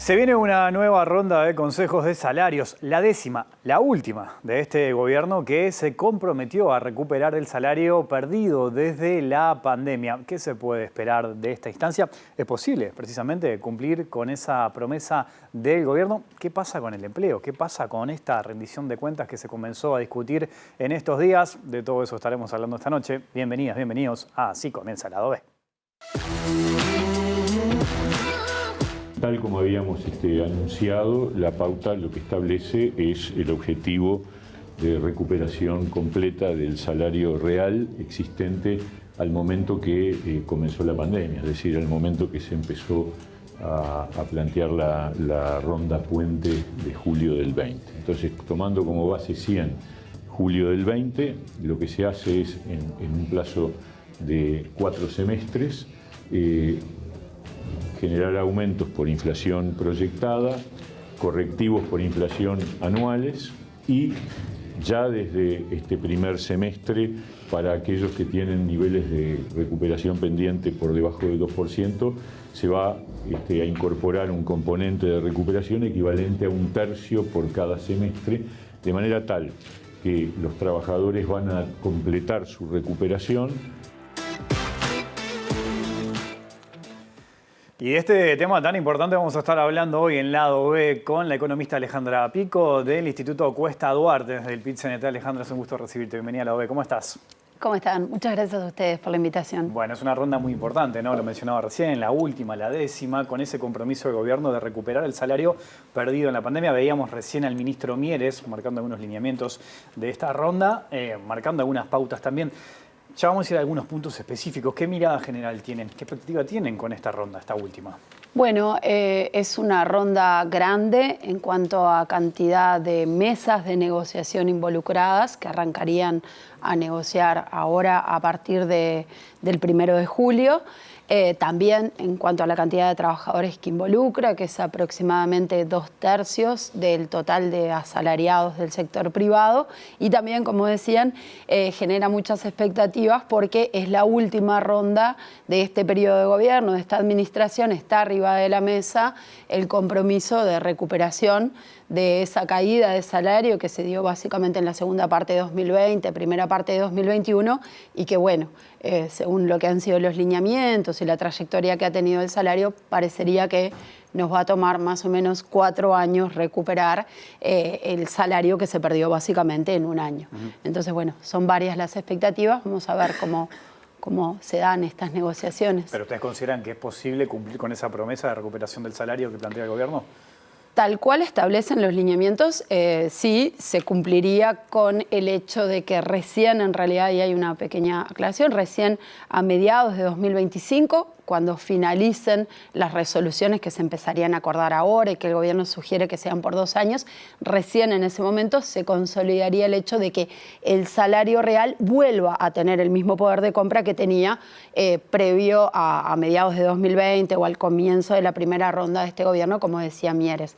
Se viene una nueva ronda de consejos de salarios, la 10ª, la última de este gobierno que se comprometió a recuperar el salario perdido desde la pandemia. ¿Qué se puede esperar de esta instancia? ¿Es posible precisamente cumplir con esa promesa del gobierno? ¿Qué pasa con el empleo? ¿Qué pasa con esta rendición de cuentas que se comenzó a discutir en estos días? De todo eso estaremos hablando esta noche. Bienvenidas, bienvenidos a Así Comienza el Lado B. Tal como habíamos anunciado, la pauta lo que establece es el objetivo de recuperación completa del salario real existente al momento que comenzó la pandemia, es decir, al momento que se empezó a plantear la ronda puente de julio del 20. Entonces, tomando como base 100 julio del 20, lo que se hace es, en un plazo de 4 semestres, generar aumentos por inflación proyectada, correctivos por inflación anuales y ya desde este primer semestre, para aquellos que tienen niveles de recuperación pendiente por debajo del 2%, se va a incorporar un componente de recuperación equivalente a 1/3 por cada semestre, de manera tal que los trabajadores van a completar su recuperación. Y de este tema tan importante vamos a estar hablando hoy en Lado B con la economista Alejandra Pico del Instituto Cuesta Duarte, desde el PIT-CNT. Alejandra, es un gusto recibirte. Bienvenida a Lado B. ¿Cómo estás? ¿Cómo están? Muchas gracias a ustedes por la invitación. Bueno, es una ronda muy importante, ¿no? Lo mencionaba recién, la última, la 10ª, con ese compromiso del gobierno de recuperar el salario perdido en la pandemia. Veíamos recién al ministro Mieres marcando algunos lineamientos de esta ronda, marcando algunas pautas también. Ya vamos a ir a algunos puntos específicos. ¿Qué mirada general tienen? ¿Qué perspectiva tienen con esta ronda, esta última? Bueno, es una ronda grande en cuanto a cantidad de mesas de negociación involucradas que arrancarían a negociar ahora a partir del 1 de julio. También en cuanto a la cantidad de trabajadores que involucra, que es aproximadamente 2/3 del total de asalariados del sector privado. Y también, como decían, genera muchas expectativas porque es la última ronda de este periodo de gobierno, de esta administración. Está arriba de la mesa el compromiso de recuperación de esa caída de salario que se dio básicamente en la segunda parte de 2020, primera parte de 2021, y que bueno, según lo que han sido los lineamientos y la trayectoria que ha tenido el salario, parecería que nos va a tomar más o menos 4 años recuperar el salario que se perdió básicamente en un año. Entonces, bueno, son varias las expectativas, vamos a ver cómo se dan estas negociaciones. ¿Pero ustedes consideran que es posible cumplir con esa promesa de recuperación del salario que plantea el gobierno? Tal cual establecen los lineamientos, sí, se cumpliría con el hecho de que recién, en realidad, y hay una pequeña aclaración, recién a mediados de 2025, cuando finalicen las resoluciones que se empezarían a acordar ahora y que el gobierno sugiere que sean por 2 años, recién en ese momento se consolidaría el hecho de que el salario real vuelva a tener el mismo poder de compra que tenía previo a mediados de 2020 o al comienzo de la primera ronda de este gobierno, como decía Mieres.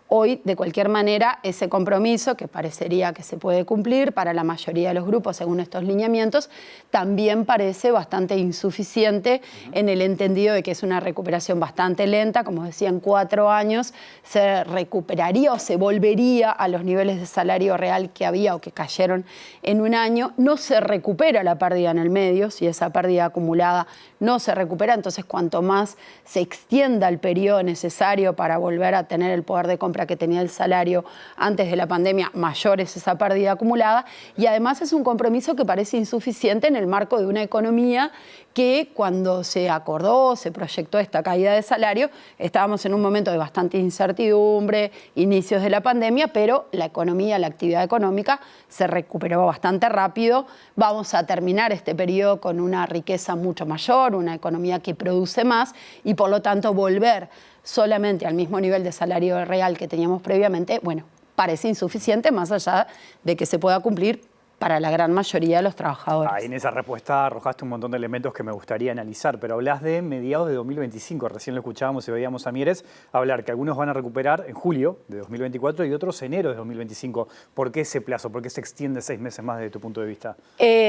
Hoy, de cualquier manera, ese compromiso, que parecería que se puede cumplir para la mayoría de los grupos según estos lineamientos, también parece bastante insuficiente en el entendido de que es una recuperación bastante lenta. Como decía, en 4 años se recuperaría o se volvería a los niveles de salario real que había o que cayeron en un año. No se recupera la pérdida en el medio, si esa pérdida acumulada no se recupera, entonces cuanto más se extienda el periodo necesario para volver a tener el poder de compra que tenía el salario antes de la pandemia, mayor es esa pérdida acumulada. Y además es un compromiso que parece insuficiente en el marco de una economía que cuando se acordó, se proyectó esta caída de salario, estábamos en un momento de bastante incertidumbre, inicios de la pandemia, pero la economía, la actividad económica se recuperó bastante rápido. Vamos a terminar este periodo con una riqueza mucho mayor, una economía que produce más y por lo tanto volver solamente al mismo nivel de salario real que teníamos previamente, bueno, parece insuficiente más allá de que se pueda cumplir para la gran mayoría de los trabajadores. En esa respuesta arrojaste un montón de elementos que me gustaría analizar, pero hablas de mediados de 2025. Recién lo escuchábamos y veíamos a Mieres hablar que algunos van a recuperar en julio de 2024 y otros enero de 2025. ¿Por qué ese plazo? ¿Por qué se extiende 6 meses más desde tu punto de vista?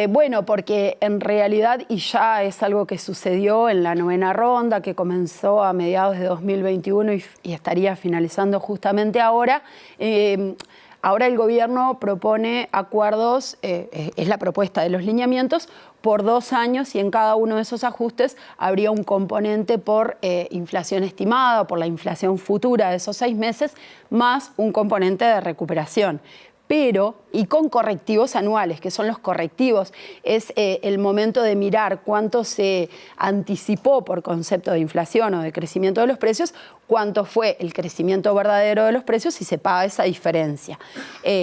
Bueno, porque en realidad, y ya es algo que sucedió en la 9ª ronda, que comenzó a mediados de 2021 y estaría finalizando justamente ahora, ahora el gobierno propone acuerdos, es la propuesta de los lineamientos, por 2 años y en cada uno de esos ajustes habría un componente por inflación estimada, por la inflación futura de esos 6 meses, más un componente de recuperación. Pero, y con correctivos anuales, que son los correctivos, es el momento de mirar cuánto se anticipó por concepto de inflación o de crecimiento de los precios, cuánto fue el crecimiento verdadero de los precios y se paga esa diferencia.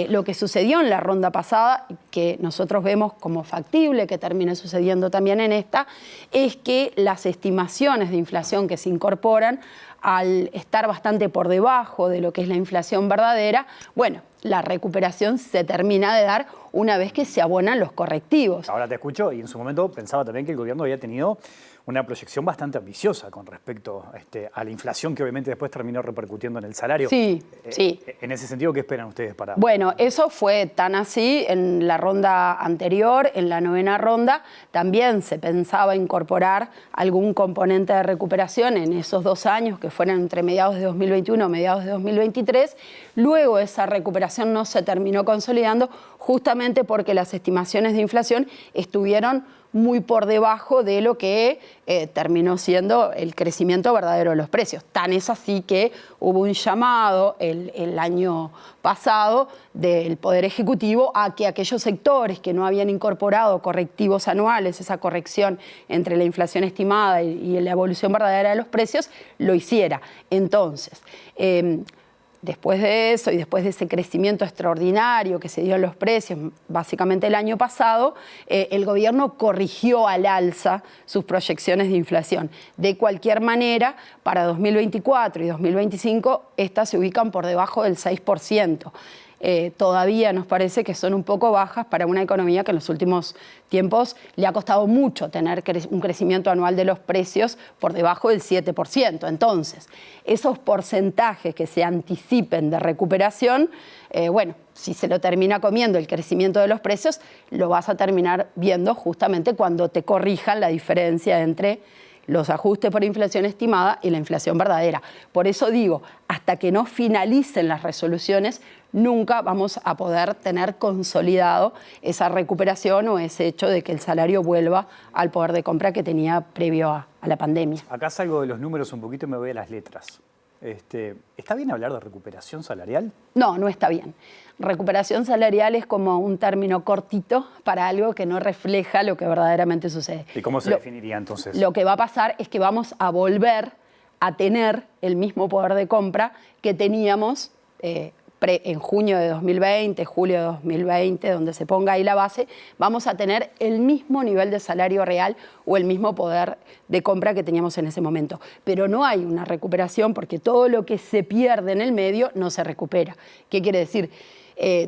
Lo que sucedió en la ronda pasada, que nosotros vemos como factible que termine sucediendo también en esta, es que las estimaciones de inflación que se incorporan, al estar bastante por debajo de lo que es la inflación verdadera, bueno, la recuperación se termina de dar una vez que se abonan los correctivos. Ahora te escucho y en su momento pensaba también que el gobierno había tenido una proyección bastante ambiciosa con respecto a la inflación que obviamente después terminó repercutiendo en el salario. Sí, sí. En ese sentido, ¿qué esperan ustedes para...? Bueno, eso fue tan así en la ronda anterior, en la 9ª ronda, también se pensaba incorporar algún componente de recuperación en esos 2 años que fueron entre mediados de 2021 y mediados de 2023. Luego esa recuperación no se terminó consolidando justamente porque las estimaciones de inflación estuvieron muy por debajo de lo que terminó siendo el crecimiento verdadero de los precios. Tan es así que hubo un llamado el año pasado del Poder Ejecutivo a que aquellos sectores que no habían incorporado correctivos anuales, esa corrección entre la inflación estimada y la evolución verdadera de los precios, lo hiciera. Entonces, después de eso y después de ese crecimiento extraordinario que se dio en los precios, básicamente el año pasado, el gobierno corrigió al alza sus proyecciones de inflación. De cualquier manera, para 2024 y 2025, estas se ubican por debajo del 6%. Todavía nos parece que son un poco bajas para una economía que en los últimos tiempos le ha costado mucho tener un crecimiento anual de los precios por debajo del 7%. Entonces, esos porcentajes que se anticipen de recuperación, bueno, si se lo termina comiendo el crecimiento de los precios, lo vas a terminar viendo justamente cuando te corrijan la diferencia entre los ajustes por inflación estimada y la inflación verdadera. Por eso digo, hasta que no finalicen las resoluciones, nunca vamos a poder tener consolidado esa recuperación o ese hecho de que el salario vuelva al poder de compra que tenía previo a la pandemia. Acá salgo de los números un poquito y me voy a las letras. ¿Está bien hablar de recuperación salarial? No, no está bien. Recuperación salarial es como un término cortito para algo que no refleja lo que verdaderamente sucede. ¿Y cómo se definiría entonces? Lo que va a pasar es que vamos a volver a tener el mismo poder de compra que teníamos en junio de 2020, julio de 2020, donde se ponga ahí la base, vamos a tener el mismo nivel de salario real o el mismo poder de compra que teníamos en ese momento. Pero no hay una recuperación porque todo lo que se pierde en el medio no se recupera. ¿Qué quiere decir?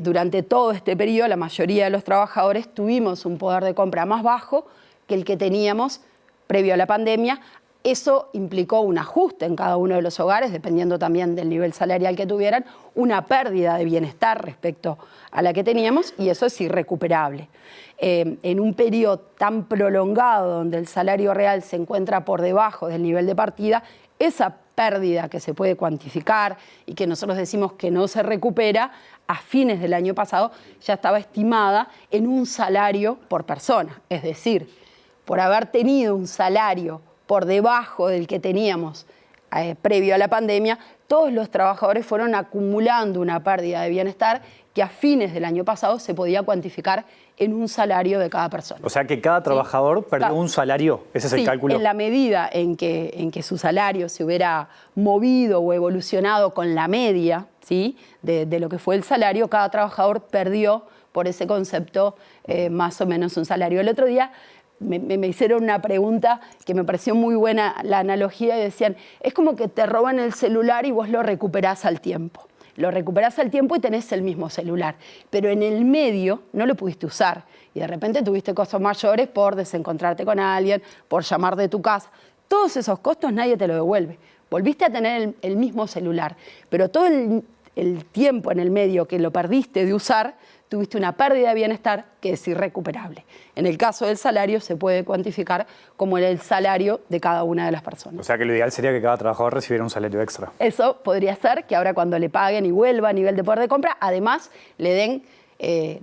Durante todo este periodo, la mayoría de los trabajadores tuvimos un poder de compra más bajo que el que teníamos previo a la pandemia. Eso implicó un ajuste en cada uno de los hogares, dependiendo también del nivel salarial que tuvieran, una pérdida de bienestar respecto a la que teníamos, y eso es irrecuperable. En un periodo tan prolongado donde el salario real se encuentra por debajo del nivel de partida, esa pérdida que se puede cuantificar y que nosotros decimos que no se recupera, a fines del año pasado ya estaba estimada en un salario por persona. Es decir, por haber tenido un salario por debajo del que teníamos previo a la pandemia, todos los trabajadores fueron acumulando una pérdida de bienestar que a fines del año pasado se podía cuantificar en un salario de cada persona. O sea que cada trabajador perdió un salario, ese es el cálculo. En la medida en que su salario se hubiera movido o evolucionado con la media, ¿sí?, de lo que fue el salario, cada trabajador perdió por ese concepto más o menos un salario. El otro día me hicieron una pregunta que me pareció muy buena la analogía y decían, es como que te roban el celular y vos lo recuperás al tiempo. lo recuperás al tiempo y tenés el mismo celular. Pero en el medio no lo pudiste usar y de repente tuviste costos mayores por desencontrarte con alguien, por llamar de tu casa. Todos esos costos nadie te lo devuelve. Volviste a tener el mismo celular, pero todo el tiempo en el medio que lo perdiste de usar, tuviste una pérdida de bienestar que es irrecuperable. En el caso del salario se puede cuantificar como el salario de cada una de las personas. O sea que lo ideal sería que cada trabajador recibiera un salario extra. Eso podría ser que ahora cuando le paguen y vuelva a nivel de poder de compra, además le den,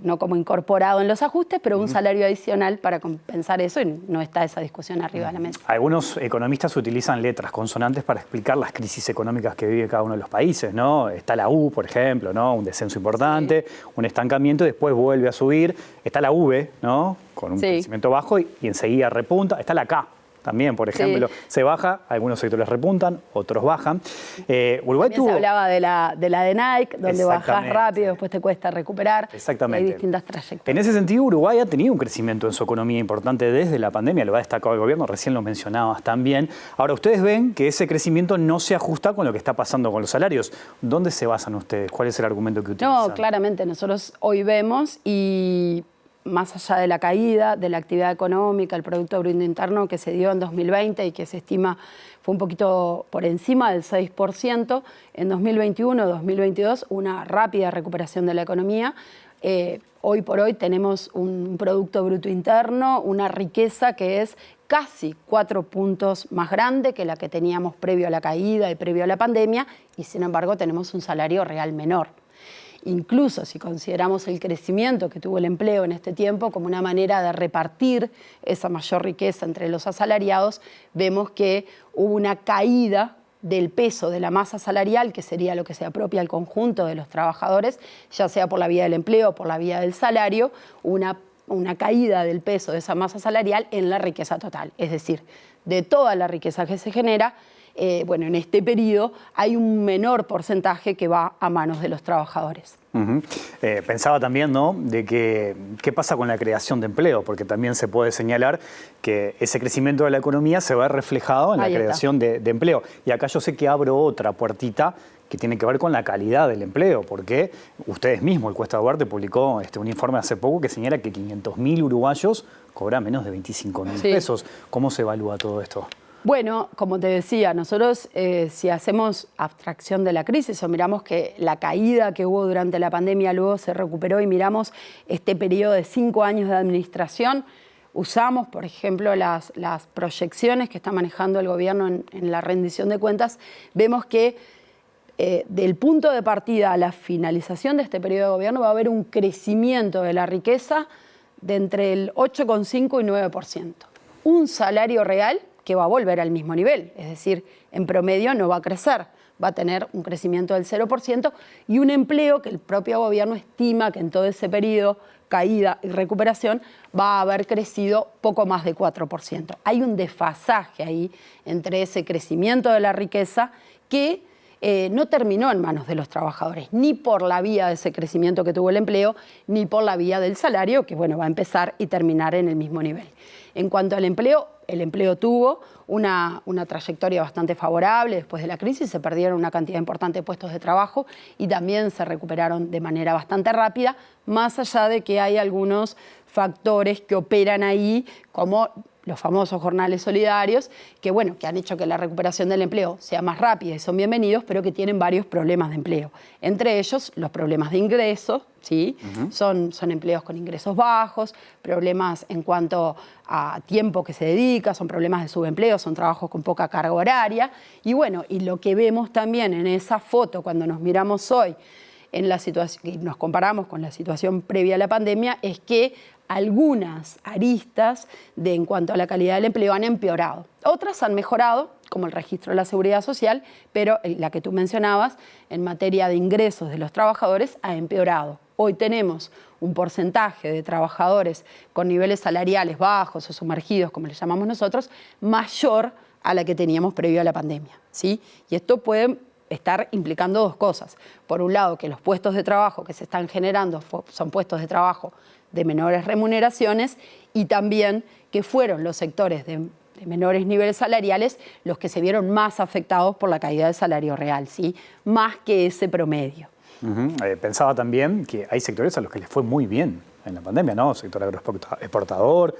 no como incorporado en los ajustes, pero un salario adicional para compensar eso y no está esa discusión arriba de la mesa. Algunos economistas utilizan letras, consonantes para explicar las crisis económicas que vive cada uno de los países, ¿no? Está la U, por ejemplo, ¿no? Un descenso importante, un estancamiento, después vuelve a subir. Está la V, ¿no? Con un crecimiento bajo y enseguida repunta. Está la K. También, por ejemplo, se baja, algunos sectores repuntan, otros bajan. Uruguay se hablaba de la de Nike, donde bajás rápido, después te cuesta recuperar. Exactamente. Hay distintas trayectorias. En ese sentido, Uruguay ha tenido un crecimiento en su economía importante desde la pandemia, lo ha destacado el gobierno, recién lo mencionabas también. Ahora, ustedes ven que ese crecimiento no se ajusta con lo que está pasando con los salarios. ¿Dónde se basan ustedes? ¿Cuál es el argumento que utilizan? No, claramente, nosotros hoy vemos y más allá de la caída de la actividad económica, el Producto Bruto Interno que se dio en 2020 y que se estima fue un poquito por encima del 6%, en 2021-2022 una rápida recuperación de la economía. Hoy por hoy tenemos un Producto Bruto Interno, una riqueza que es casi 4 puntos más grande que la que teníamos previo a la caída y previo a la pandemia, y sin embargo tenemos un salario real menor. Incluso si consideramos el crecimiento que tuvo el empleo en este tiempo como una manera de repartir esa mayor riqueza entre los asalariados, vemos que hubo una caída del peso de la masa salarial, que sería lo que se apropia al conjunto de los trabajadores, ya sea por la vía del empleo o por la vía del salario, una caída del peso de esa masa salarial en la riqueza total. Es decir, de toda la riqueza que se genera, en este periodo hay un menor porcentaje que va a manos de los trabajadores. Pensaba también, ¿no?, de que qué pasa con la creación de empleo, porque también se puede señalar que ese crecimiento de la economía se ve reflejado en la creación de empleo. Y acá yo sé que abro otra puertita que tiene que ver con la calidad del empleo, porque ustedes mismos, el Cuesta Duarte, publicó un informe hace poco que señala que 500.000 uruguayos cobran menos de 25.000 pesos. ¿Cómo se evalúa todo esto? Bueno, como te decía, nosotros si hacemos abstracción de la crisis o miramos que la caída que hubo durante la pandemia luego se recuperó y miramos este periodo de 5 años de administración, usamos, por ejemplo, las proyecciones que está manejando el gobierno en la rendición de cuentas, vemos que del punto de partida a la finalización de este periodo de gobierno va a haber un crecimiento de la riqueza de entre el 8,5 y 9%. Un salario real que va a volver al mismo nivel, es decir, en promedio no va a crecer, va a tener un crecimiento del 0% y un empleo que el propio gobierno estima que en todo ese periodo, caída y recuperación, va a haber crecido poco más de 4%. Hay un desfasaje ahí entre ese crecimiento de la riqueza que no terminó en manos de los trabajadores, ni por la vía de ese crecimiento que tuvo el empleo, ni por la vía del salario, que va a empezar y terminar en el mismo nivel. En cuanto al empleo, el empleo tuvo una trayectoria bastante favorable. Después de la crisis se perdieron una cantidad importante de puestos de trabajo y también se recuperaron de manera bastante rápida, más allá de que hay algunos factores que operan ahí, como los famosos jornales solidarios, que han hecho que la recuperación del empleo sea más rápida y son bienvenidos, pero que tienen varios problemas de empleo. Entre ellos, los problemas de ingresos, ¿sí? Son empleos con ingresos bajos, problemas en cuanto a tiempo que se dedica, son problemas de subempleo, son trabajos con poca carga horaria. Y lo que vemos también en esa foto, cuando nos miramos hoy, en la situación, y nos comparamos con la situación previa a la pandemia, es que algunas aristas en cuanto a la calidad del empleo han empeorado. Otras han mejorado, como el registro de la Seguridad Social, pero la que tú mencionabas, en materia de ingresos de los trabajadores, ha empeorado. Hoy tenemos un porcentaje de trabajadores con niveles salariales bajos o sumergidos, como les llamamos nosotros, mayor a la que teníamos previo a la pandemia, ¿sí? Y esto puede estar implicando dos cosas. Por un lado, que los puestos de trabajo que se están generando son puestos de trabajo de menores remuneraciones y también que fueron los sectores de menores niveles salariales los que se vieron más afectados por la caída del salario real, ¿sí? Más que ese promedio. Pensaba también que hay sectores a los que les fue muy bien en la pandemia, ¿no? Sector agroexportador,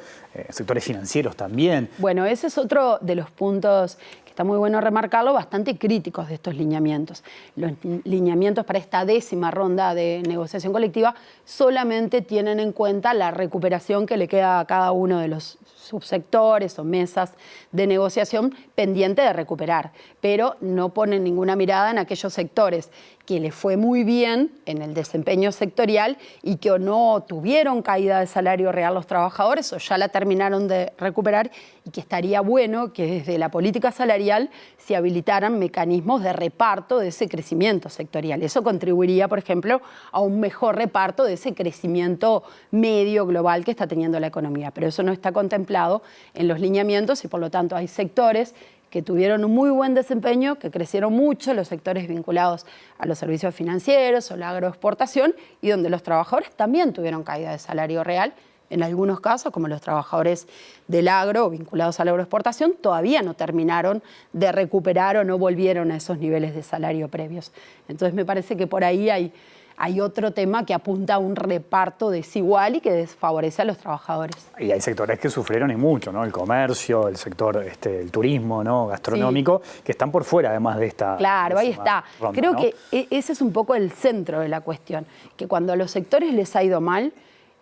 sectores financieros también. Bueno, ese es otro de los puntos que está muy bueno remarcarlo, bastante críticos de estos lineamientos. Los lineamientos para esta 10ª ronda de negociación colectiva solamente tienen en cuenta la recuperación que le queda a cada uno de los subsectores o mesas de negociación pendiente de recuperar, pero no ponen ninguna mirada en aquellos sectores que les fue muy bien en el desempeño sectorial y que o no tuvieron caída de salario real los trabajadores o ya la terminaron de recuperar, y que estaría bueno que desde la política salarial se habilitaran mecanismos de reparto de ese crecimiento sectorial. Eso contribuiría, por ejemplo, a un mejor reparto de ese crecimiento medio global que está teniendo la economía, pero eso no está contemplado en los lineamientos y por lo tanto hay sectores que tuvieron un muy buen desempeño, que crecieron mucho, los sectores vinculados a los servicios financieros o la agroexportación, y donde los trabajadores también tuvieron caída de salario real. En algunos casos, como los trabajadores del agro vinculados a la agroexportación, todavía no terminaron de recuperar o no volvieron a esos niveles de salario previos. Entonces me parece que por ahí hay otro tema que apunta a un reparto desigual y que desfavorece a los trabajadores. Y hay sectores que sufrieron y mucho, ¿no? El comercio, el sector, el turismo, ¿no? Gastronómico, sí, que están por fuera además de esta. Claro, ahí está. Ronda, creo, ¿no?, que ese es un poco el centro de la cuestión, que cuando a los sectores les ha ido mal,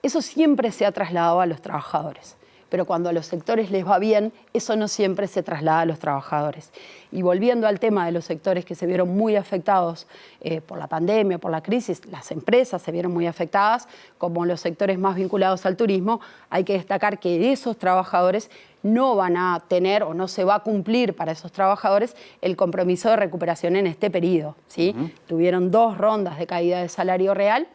eso siempre se ha trasladado a los trabajadores. Pero cuando a los sectores les va bien, eso no siempre se traslada a los trabajadores. Y volviendo al tema de los sectores que se vieron muy afectados por la pandemia, por la crisis, las empresas se vieron muy afectadas, como los sectores más vinculados al turismo, hay que destacar que esos trabajadores no van a tener o no se va a cumplir para esos trabajadores el compromiso de recuperación en este periodo, ¿sí? Tuvieron 2 rondas de caída de salario real,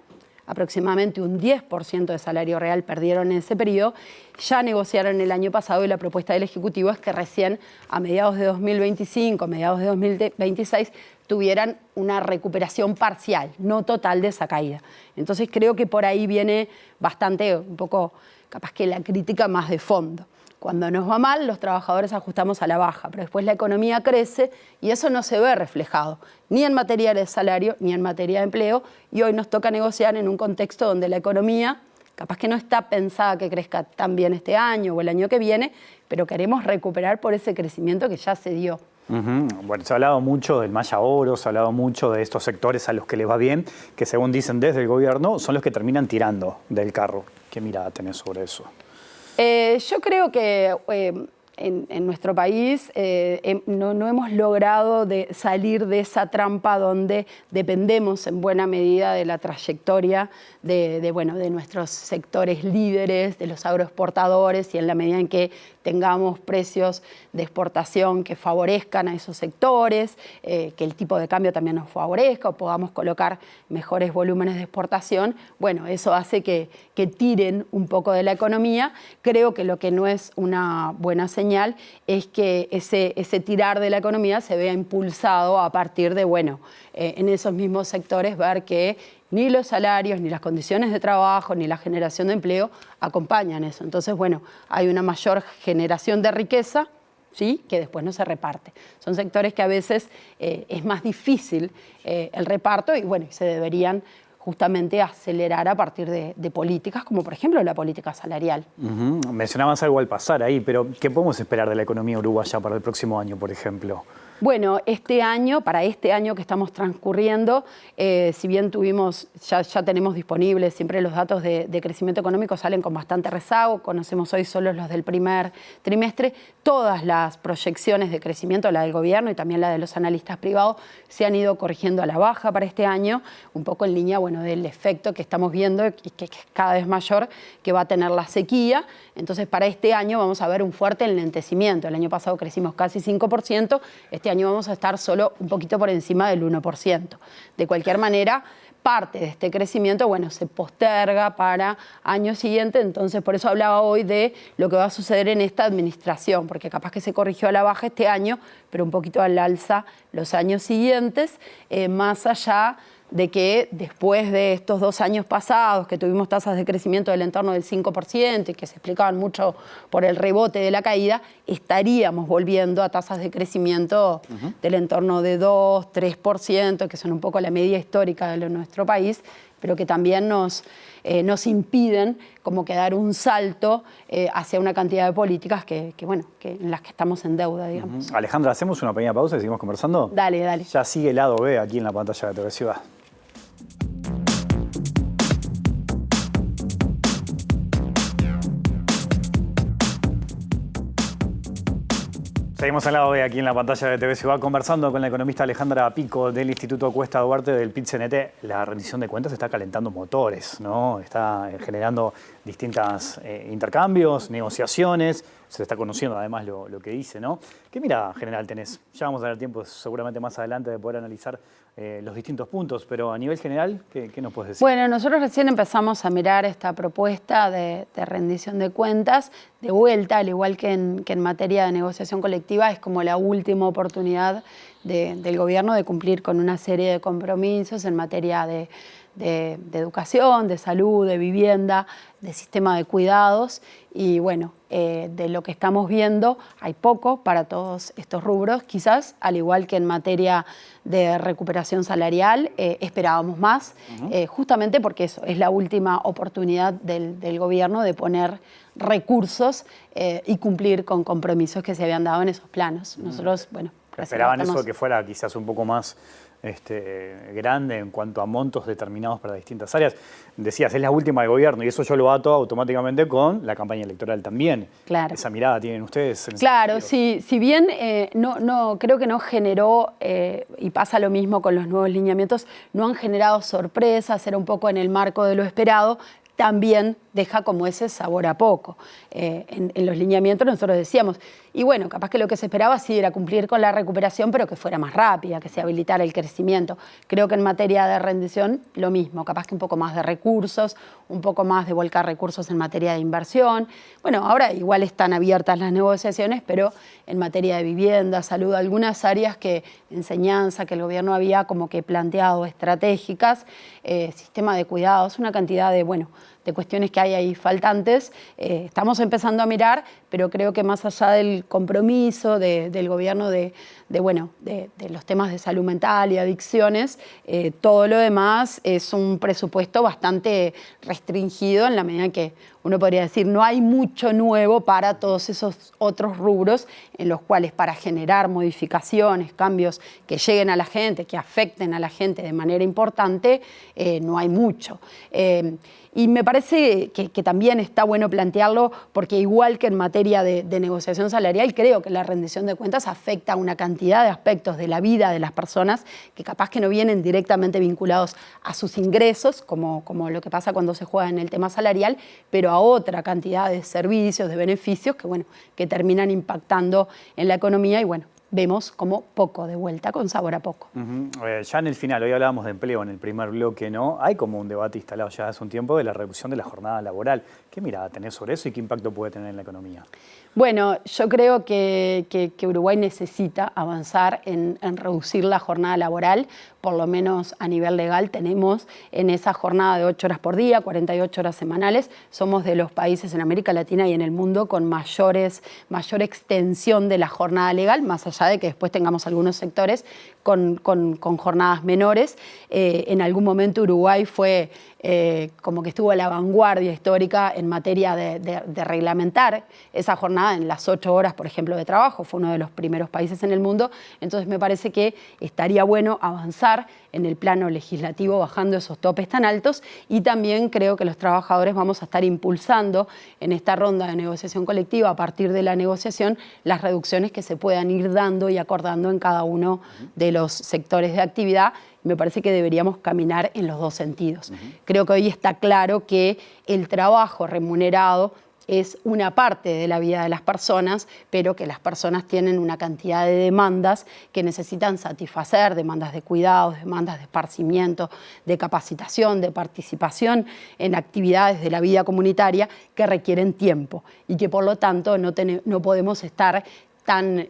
aproximadamente un 10% de salario real perdieron en ese periodo. Ya negociaron el año pasado y la propuesta del Ejecutivo es que recién a mediados de 2025, mediados de 2026, tuvieran una recuperación parcial, no total de esa caída. Entonces creo que por ahí viene bastante, un poco, capaz que la crítica más de fondo. Cuando nos va mal, los trabajadores ajustamos a la baja, pero después la economía crece y eso no se ve reflejado, ni en materia de salario, ni en materia de empleo, y hoy nos toca negociar en un contexto donde la economía capaz que no está pensada que crezca tan bien este año o el año que viene, pero queremos recuperar por ese crecimiento que ya se dio. Bueno, se ha hablado mucho del Maya Oro, se ha hablado mucho de estos sectores a los que les va bien, que según dicen desde el gobierno, son los que terminan tirando del carro. ¿Qué mirada tenés sobre eso? Yo creo que en nuestro país no hemos logrado salir de esa trampa donde dependemos en buena medida de la trayectoria de nuestros sectores líderes, de los agroexportadores, y en la medida en que tengamos precios de exportación que favorezcan a esos sectores, que el tipo de cambio también nos favorezca o podamos colocar mejores volúmenes de exportación, bueno, eso hace que tiren un poco de la economía. Creo que lo que no es una buena señal es que ese tirar de la economía se vea impulsado a partir de, en esos mismos sectores ver que ni los salarios, ni las condiciones de trabajo, ni la generación de empleo acompañan eso. Entonces, hay una mayor generación de riqueza, ¿sí?, que después no se reparte. Son sectores que a veces es más difícil el reparto y se deberían justamente acelerar a partir de políticas como por ejemplo la política salarial. Mencionabas algo al pasar ahí, pero ¿qué podemos esperar de la economía uruguaya para el próximo año, por ejemplo? Bueno, para este año que estamos transcurriendo, si bien ya tenemos disponibles siempre los datos de crecimiento económico, salen con bastante rezago, conocemos hoy solo los del primer trimestre, todas las proyecciones de crecimiento, la del gobierno y también la de los analistas privados, se han ido corrigiendo a la baja para este año, un poco en línea del efecto que estamos viendo y que es cada vez mayor que va a tener la sequía. Entonces, para este año vamos a ver un fuerte enlentecimiento. El año pasado crecimos casi 5%, este año vamos a estar solo un poquito por encima del 1%. De cualquier manera, parte de este crecimiento, se posterga para años siguientes, entonces por eso hablaba hoy de lo que va a suceder en esta administración, porque capaz que se corrigió a la baja este año, pero un poquito al alza los años siguientes, más allá de que después de estos 2 años pasados, que tuvimos tasas de crecimiento del entorno del 5% y que se explicaban mucho por el rebote de la caída, estaríamos volviendo a tasas de crecimiento del entorno de 2, 3%, que son un poco la media histórica de nuestro país, pero que también nos impiden como que dar un salto hacia una cantidad de políticas que en las que estamos en deuda, digamos. Alejandra, ¿hacemos una pequeña pausa y seguimos conversando? Dale, dale. Ya sigue el lado B aquí en la pantalla de TV Ciudad. Seguimos al lado B aquí en la pantalla de TV Ciudad conversando con la economista Alejandra Pico del Instituto Cuesta Duarte del PIT-CNT. La rendición de cuentas está calentando motores, ¿no? Está generando distintos intercambios, negociaciones. Se está conociendo además lo que dice, ¿no? ¿Qué mirada general tenés? Ya vamos a tener tiempo seguramente más adelante de poder analizar los distintos puntos, pero a nivel general, ¿qué nos puedes decir? Bueno, nosotros recién empezamos a mirar esta propuesta de rendición de cuentas de vuelta, al igual que en materia de negociación colectiva, es como la última oportunidad del gobierno de cumplir con una serie de compromisos en materia de educación, de salud, de vivienda, de sistema de cuidados y bueno, de lo que estamos viendo hay poco para todos estos rubros, quizás al igual que en materia de recuperación salarial esperábamos más, justamente porque eso es la última oportunidad del gobierno de poner recursos y cumplir con compromisos que se habían dado en esos planos. Nosotros, bueno, esperaban eso que fuera quizás un poco más grande en cuanto a montos determinados para distintas áreas. Decías, es la última del gobierno y eso yo lo ato automáticamente con la campaña electoral también. Claro. Esa mirada tienen ustedes. Claro, sí, si bien creo que no generó, y pasa lo mismo con los nuevos lineamientos, no han generado sorpresas, era un poco en el marco de lo esperado, también deja como ese sabor a poco. En los lineamientos nosotros decíamos, y bueno, capaz que lo que se esperaba sí era cumplir con la recuperación, pero que fuera más rápida, que se habilitara el crecimiento. Creo que en materia de rendición lo mismo, capaz que un poco más de recursos, un poco más de volcar recursos en materia de inversión. Bueno, ahora igual están abiertas las negociaciones, pero en materia de vivienda, salud, algunas áreas enseñanza, que el gobierno había como que planteado estratégicas, sistema de cuidados, una cantidad de cuestiones que hay ahí faltantes. Estamos empezando a mirar, pero creo que más allá del compromiso del gobierno de los temas de salud mental y adicciones, todo lo demás es un presupuesto bastante restringido en la medida en que uno podría decir no hay mucho nuevo para todos esos otros rubros en los cuales para generar modificaciones, cambios que lleguen a la gente, que afecten a la gente de manera importante, no hay mucho. Y me parece que también está bueno plantearlo porque igual que en materia de negociación salarial, creo que la rendición de cuentas afecta a una cantidad de aspectos de la vida de las personas que capaz que no vienen directamente vinculados a sus ingresos, como lo que pasa cuando se juega en el tema salarial, pero a otra cantidad de servicios, de beneficios que terminan impactando en la economía y vemos como poco de vuelta, con sabor a poco. Ya en el final, hoy hablábamos de empleo en el primer bloque, ¿no? Hay como un debate instalado ya hace un tiempo de la reducción de la jornada laboral. ¿Qué mirada tenés sobre eso y qué impacto puede tener en la economía? Bueno, yo creo que Uruguay necesita avanzar en reducir la jornada laboral, por lo menos a nivel legal tenemos en esa jornada de 8 horas por día, 48 horas semanales, somos de los países en América Latina y en el mundo con mayor extensión de la jornada legal, más allá de que después tengamos algunos sectores con jornadas menores. En algún momento Uruguay fue como que estuvo a la vanguardia histórica en materia de reglamentar esa jornada en las 8 horas, por ejemplo, de trabajo. Fue uno de los primeros países en el mundo. Entonces me parece que estaría bueno avanzar en el plano legislativo bajando esos topes tan altos y también creo que los trabajadores vamos a estar impulsando en esta ronda de negociación colectiva a partir de la negociación las reducciones que se puedan ir dando y acordando en cada uno de los sectores de actividad. Me parece que deberíamos caminar en los dos sentidos. Creo que hoy está claro que el trabajo remunerado es una parte de la vida de las personas, pero que las personas tienen una cantidad de demandas que necesitan satisfacer, demandas de cuidados, demandas de esparcimiento, de capacitación, de participación en actividades de la vida comunitaria que requieren tiempo y que por lo tanto no podemos estar tan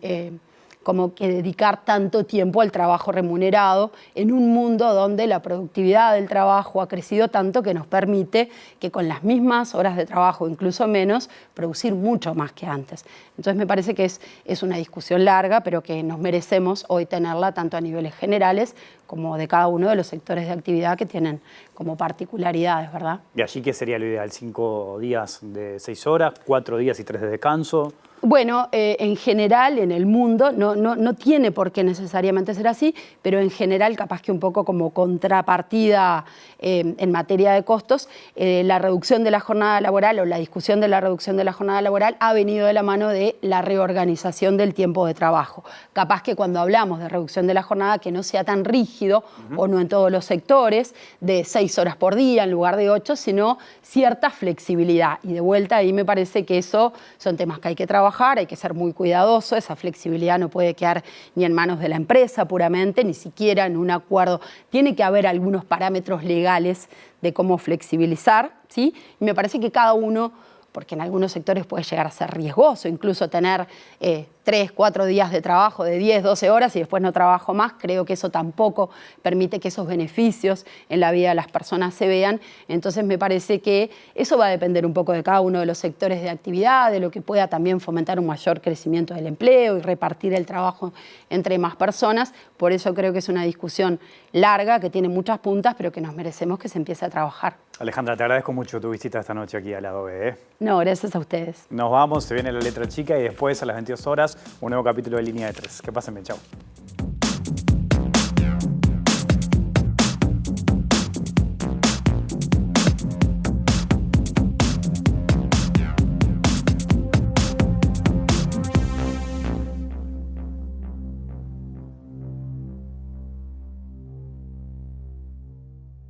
como que dedicar tanto tiempo al trabajo remunerado en un mundo donde la productividad del trabajo ha crecido tanto que nos permite que con las mismas horas de trabajo, incluso menos, producir mucho más que antes. Entonces me parece que es una discusión larga, pero que nos merecemos hoy tenerla tanto a niveles generales como de cada uno de los sectores de actividad que tienen como particularidades, ¿verdad? ¿Y allí qué sería lo ideal? ¿5 días de 6 horas, 4 días y 3 de descanso? Bueno, en general en el mundo, no tiene por qué necesariamente ser así, pero en general capaz que un poco como contrapartida en materia de costos, la reducción de la jornada laboral o la discusión de la reducción de la jornada laboral ha venido de la mano de la reorganización del tiempo de trabajo. Capaz que cuando hablamos de reducción de la jornada que no sea tan rígido, o no en todos los sectores, de 6 horas por día en lugar de 8, sino cierta flexibilidad. Y de vuelta ahí me parece que eso son temas que hay que trabajar, hay que ser muy cuidadoso, esa flexibilidad no puede quedar ni en manos de la empresa puramente, ni siquiera en un acuerdo. Tiene que haber algunos parámetros legales de cómo flexibilizar, ¿sí? Y me parece que cada uno, porque en algunos sectores puede llegar a ser riesgoso, incluso tener 3, 4 días de trabajo de 10, 12 horas y después no trabajo más, creo que eso tampoco permite que esos beneficios en la vida de las personas se vean. Entonces me parece que eso va a depender un poco de cada uno de los sectores de actividad, de lo que pueda también fomentar un mayor crecimiento del empleo y repartir el trabajo entre más personas. Por eso creo que es una discusión larga, que tiene muchas puntas, pero que nos merecemos que se empiece a trabajar. Alejandra, te agradezco mucho tu visita esta noche aquí a Lado B. No, gracias a ustedes. Nos vamos, se viene La Letra Chica y después a las 22 horas un nuevo capítulo de Línea de 3. Que pasen bien, chao.